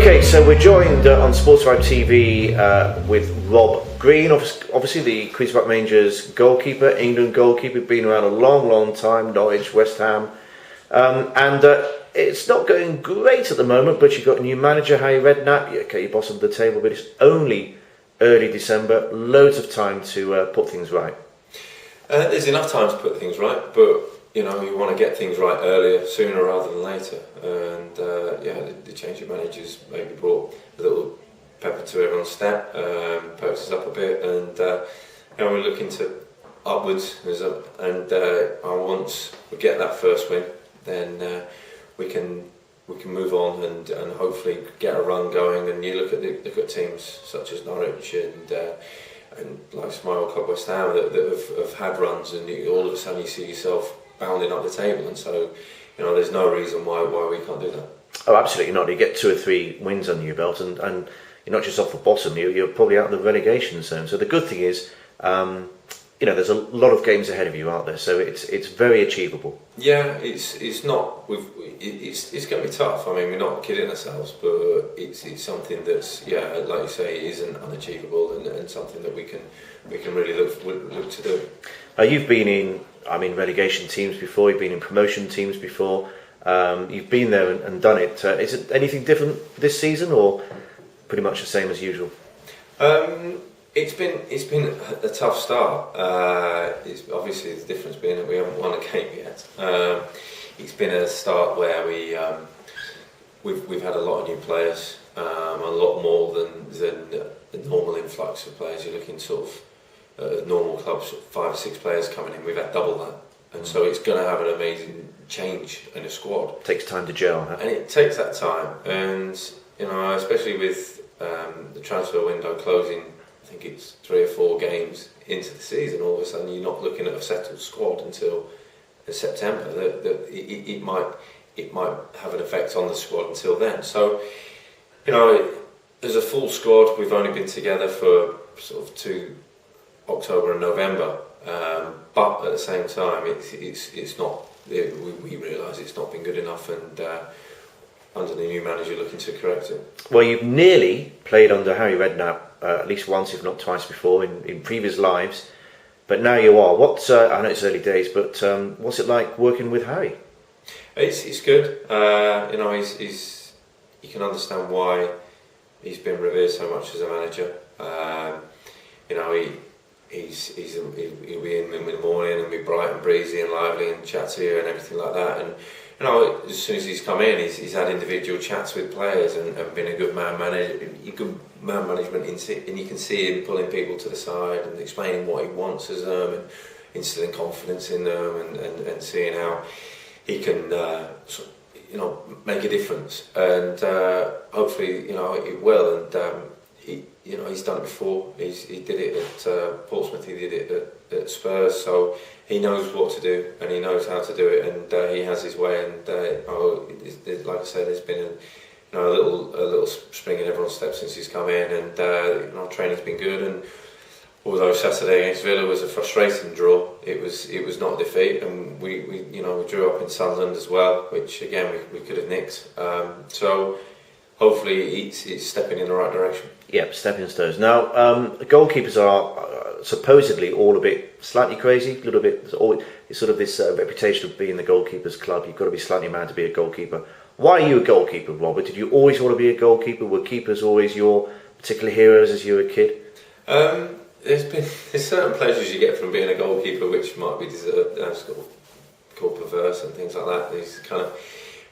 Okay, so we're joined on Sportsvibetv with Rob Green, obviously the Queen's Park Rangers goalkeeper, England goalkeeper, been around a long time, Norwich, West Ham, and it's not going great at the moment, but you've got a new manager, Harry Redknapp. Okay, you're boss of the table, but it's only early December, loads of time to put things right. There's enough time to put things right, but you want to get things right earlier, sooner rather than later. And the change of managers maybe brought a little pepper to everyone's step, perked us up a bit, and we're looking to upwards. And once we get that first win, then we can move on and hopefully get a run going. And you look at teams such as Norwich and like Smile Club, West Ham that have had runs, and all of a sudden you see yourself bounding up the table, and so there's no reason why we can't do that. Oh, absolutely not. You get 2 or 3 wins under your belt, and you're not just off the bottom. You're probably out of the relegation zone. So the good thing is, there's a lot of games ahead of you, aren't there? So it's very achievable. Yeah, it's not. It's going to be tough. I mean, we're not kidding ourselves, but it's something that's like you say, isn't unachievable, and something that we can really look to do. You've been in relegation teams before. You've been in promotion teams before. You've been there and done it. Is it anything different this season, or pretty much the same as usual? It's been a tough start. It's obviously the difference being that we haven't won a game yet. It's been a start where we've had a lot of new players, a lot more than the normal influx of players. You're looking sort of normal clubs, 5 or 6 players coming in. We've had double that, and so it's going to have an amazing change in a squad. It takes time to gel, huh? And it takes that time, and especially with the transfer window closing. I think it's 3 or 4 games into the season. All of a sudden, you're not looking at a settled squad until September. It might have an effect on the squad until then. So, as a full squad, we've only been together for sort of 2 October and November. But at the same time, it's not. We realise it's not been good enough, and under the new manager, looking to correct it. Well, you've nearly played under Harry Redknapp at least once, if not twice before, in previous lives. But now you are. I know it's early days, but what's it like working with Harry? It's good. You can understand why he's been revered so much as a manager. He'll be in the morning and be bright and breezy and lively and chat to you and everything like that. And as soon as he's come in, he's had individual chats with players and been a good man management, and you can see him pulling people to the side and explaining what he wants as them, and instilling confidence in them, and seeing how he can make a difference. And hopefully it will. And he's done it before. He did it at Portsmouth. He did it at Spurs. So he knows what to do, and he knows how to do it, and he has his way. And like I said, there's been a little spring in everyone's step since he's come in, and training's been good. And although Saturday against Villa was a frustrating draw, it was not a defeat, and we drew up in Sunderland as well, which again we could have nicked. So hopefully it's stepping in the right direction. Yep, stepping stones. Now, goalkeepers are supposedly all a bit slightly crazy, a little bit. It's sort of this reputation of being the goalkeepers club. You've got to be slightly mad to be a goalkeeper. Why are you a goalkeeper, Robert? Did you always want to be a goalkeeper? Were keepers always your particular heroes as you were a kid? There's certain pleasures you get from being a goalkeeper, which might be called perverse and things like that.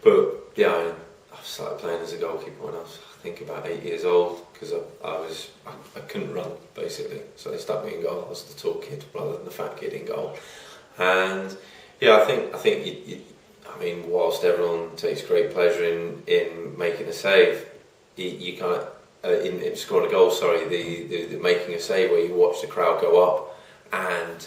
But yeah, I started playing as a goalkeeper when I was, I think, about 8 years old, because I couldn't run basically, so they stuck me in goal. I was the tall kid rather than the fat kid in goal. And yeah, I think whilst everyone takes great pleasure in making a save, you can't. In scoring a goal, the making a save where you watch the crowd go up, and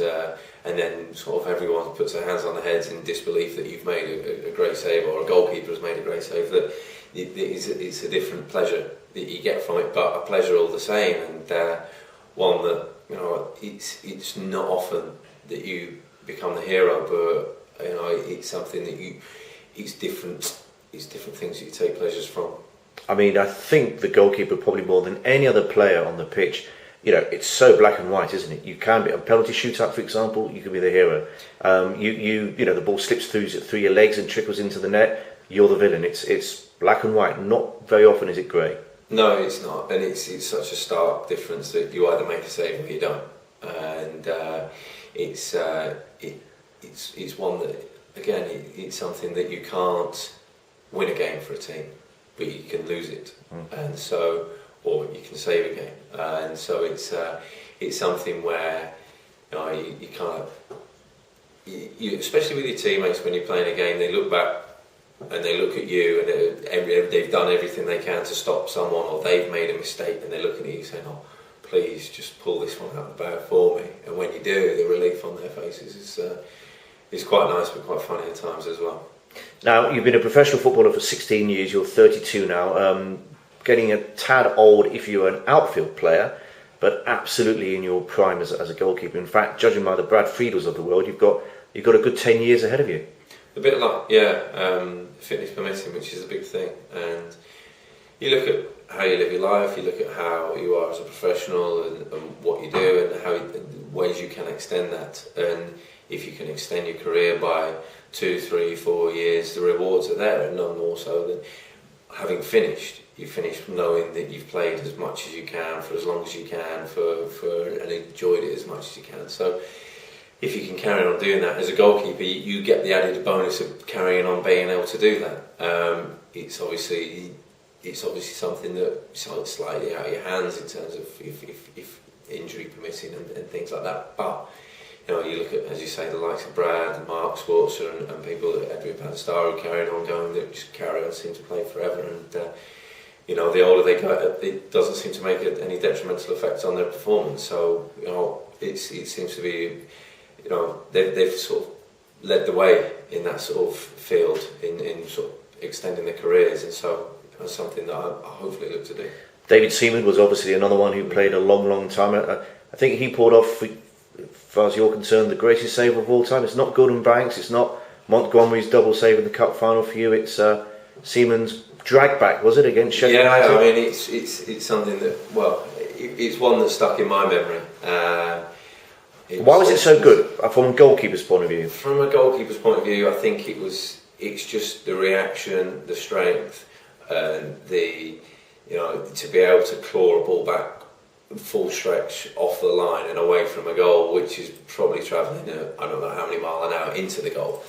then sort of everyone puts their hands on their heads in disbelief that you've made a great save, or a goalkeeper has made a great save. That it's a different pleasure that you get from it, but a pleasure all the same, and one that it's not often that you become the hero, but it's something that it's different things that you take pleasures from. I mean, I think the goalkeeper probably more than any other player on the pitch. It's so black and white, isn't it? You can be a penalty shootout, for example. You can be the hero. The ball slips through your legs and trickles into the net. You're the villain. It's black and white. Not very often is it grey. No, it's not, and it's such a stark difference that you either make a save or you don't. And it's one that, again, it's something that you can't win a game for a team, but you can lose it, and so, or you can save a game, and so it's something where you kind of, especially with your teammates when you're playing a game, they look back and they look at you and they've done everything they can to stop someone, or they've made a mistake, and they're looking at you saying, "Oh, please just pull this one out of the bag for me." And when you do, the relief on their faces is quite nice, but quite funny at times as well. Now, you've been a professional footballer for 16 years, you're 32 now, getting a tad old if you're an outfield player, but absolutely in your prime as a goalkeeper. In fact, judging by the Brad Friedels of the world, you've got a good 10 years ahead of you. A bit like, fitness permitting, which is a big thing. And you look at how you live your life, you look at how you are as a professional and what you do and ways you can extend that. And if you can extend your career by 2, 3, 4 years, the rewards are there, and none more so than having finished. You finish knowing that you've played as much as you can for as long as you can and enjoyed it as much as you can. So if you can carry on doing that as a goalkeeper, you get the added bonus of carrying on being able to do that. It's obviously something that's slightly out of your hands in terms of if injury permitting and things like that. But you look at, as you say, the likes of Brad and Mark Schwarzer and people like Edwin Van der Sar who carried on going, that just carry on, seem to play forever. And the older they get, it doesn't seem to make any detrimental effects on their performance. So it seems to be, they've sort of led the way in that sort of field in sort of extending their careers, and so that's something that I hopefully look to do. David Seaman was obviously another one who played a long time. I think he pulled off, as far as you're concerned, the greatest save of all time. It's not Gordon Banks, it's not Montgomery's double save in the cup final for you. It's Seaman's drag back, was it, against Sheffield United? Yeah, I mean it's something that, it's one that stuck in my memory. Why was it so good from a goalkeeper's point of view? From a goalkeeper's point of view, I think it's just the reaction, the strength, and to be able to claw a ball back full stretch off the line and away from a goal, which is probably travelling I don't know how many miles an hour into the goal.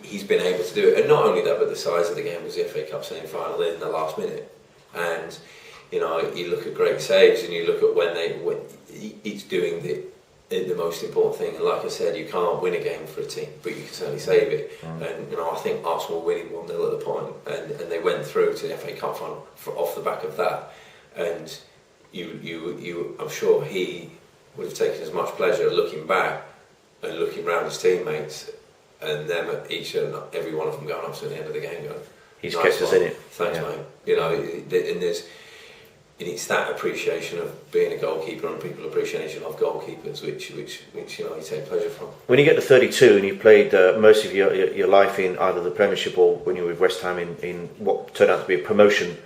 He's been able to do it, and not only that, but the size of the game was the FA Cup semi-final in the last minute. And you look at great saves, and you look at when he's doing the most important thing. And like I said, you can't win a game for a team, but you can certainly save it. And I think Arsenal were winning 1-0 at the point, and they went through to the FA Cup final off the back of that. And I'm sure he would have taken as much pleasure looking back and looking round his teammates, and them each and every one of them going up to the end of the game going, he's nice kept us in it. Thanks, mate. And it's that appreciation of being a goalkeeper and people appreciation of goalkeepers, which you take pleasure from. When you get to 32 and you've played most of your life in either the Premiership or when you were with West Ham in what turned out to be a promotion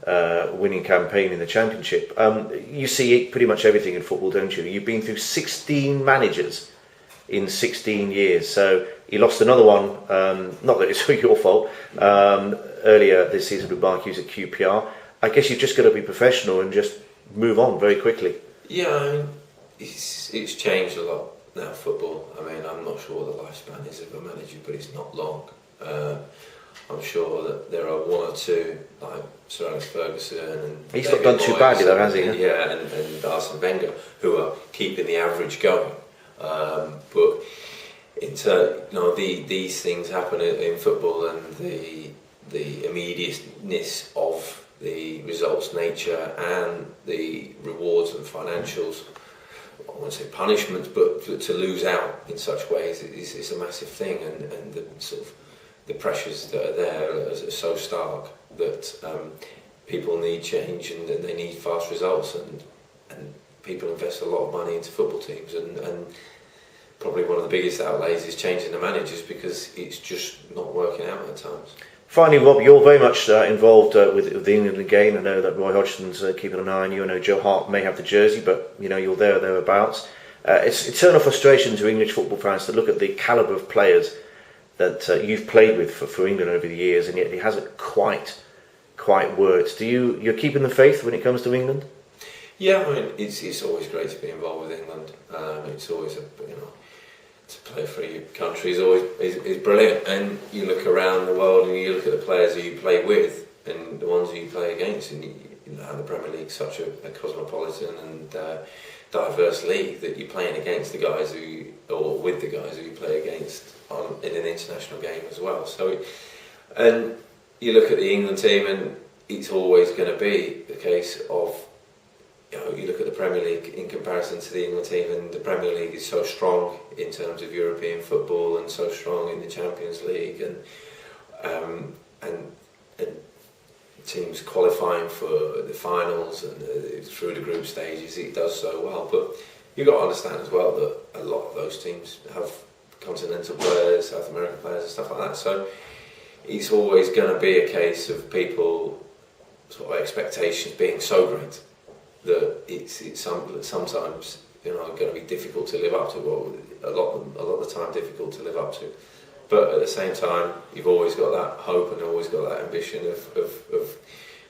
winning campaign in the Championship, you see pretty much everything in football, don't you? You've been through 16 managers in 16 years, so you lost another one, not that it's your fault, earlier this season with Mark Hughes at QPR. I guess you've just got to be professional and just move on very quickly. Yeah, I mean, it's changed a lot now, football. I mean, I'm not sure what the lifespan is of a manager, but it's not long. I'm sure that there are one or two, like Sir Alex Ferguson and he's not done too badly though, has he? Yeah, and Arsene Wenger, who are keeping the average going. But these things happen in football, and the immediateness of the results nature and the rewards and financials, I won't say punishments, but to lose out in such ways is a massive thing, and the sort of the pressures that are there are so stark that people need change and they need fast results, and people invest a lot of money into football teams, and probably one of the biggest outlays is changing the managers because it's just not working out at times. Finally, Rob, you're very much involved with the England game. I know that Roy Hodgson's keeping an eye on you. I know Joe Hart may have the jersey, but you're there or thereabouts. It's eternal frustration to English football fans to look at the calibre of players that you've played with for England over the years, and yet it hasn't quite worked. You're keeping the faith when it comes to England? Yeah, I mean, it's always great to be involved with England. It's always to play for your country is brilliant. And you look around the world and you look at the players who you play with and the ones who you play against, and you know how the Premier League's such a cosmopolitan and diverse league that you're playing against the guys with the guys who you play against in an international game as well. So, and you look at the England team, and it's always going to be the case of, you look at the Premier League in comparison to the England team, and the Premier League is so strong in terms of European football and so strong in the Champions League, and teams qualifying for the finals and through the group stages, it does so well. But you've got to understand as well that a lot of those teams have continental players, South American players and stuff like that. So it's always going to be a case of people sort of expectations being so great that it's sometimes going to be difficult to live up to. Well, a lot of the time difficult to live up to. But at the same time, you've always got that hope and always got that ambition of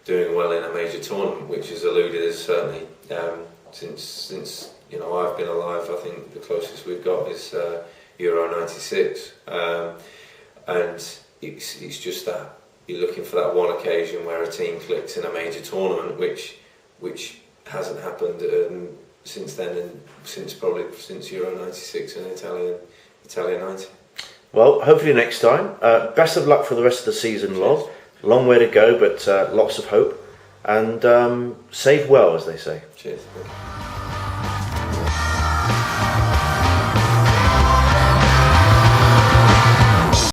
doing well in a major tournament, which has eluded us certainly since I've been alive. I think the closest we've got is Euro '96, and it's just that you're looking for that one occasion where a team clicks in a major tournament, which hasn't happened since then, and since Euro '96 and Italia '90. Well, hopefully next time. Best of luck for the rest of the season, Rob. Long way to go, but lots of hope. And save well, as they say. Cheers.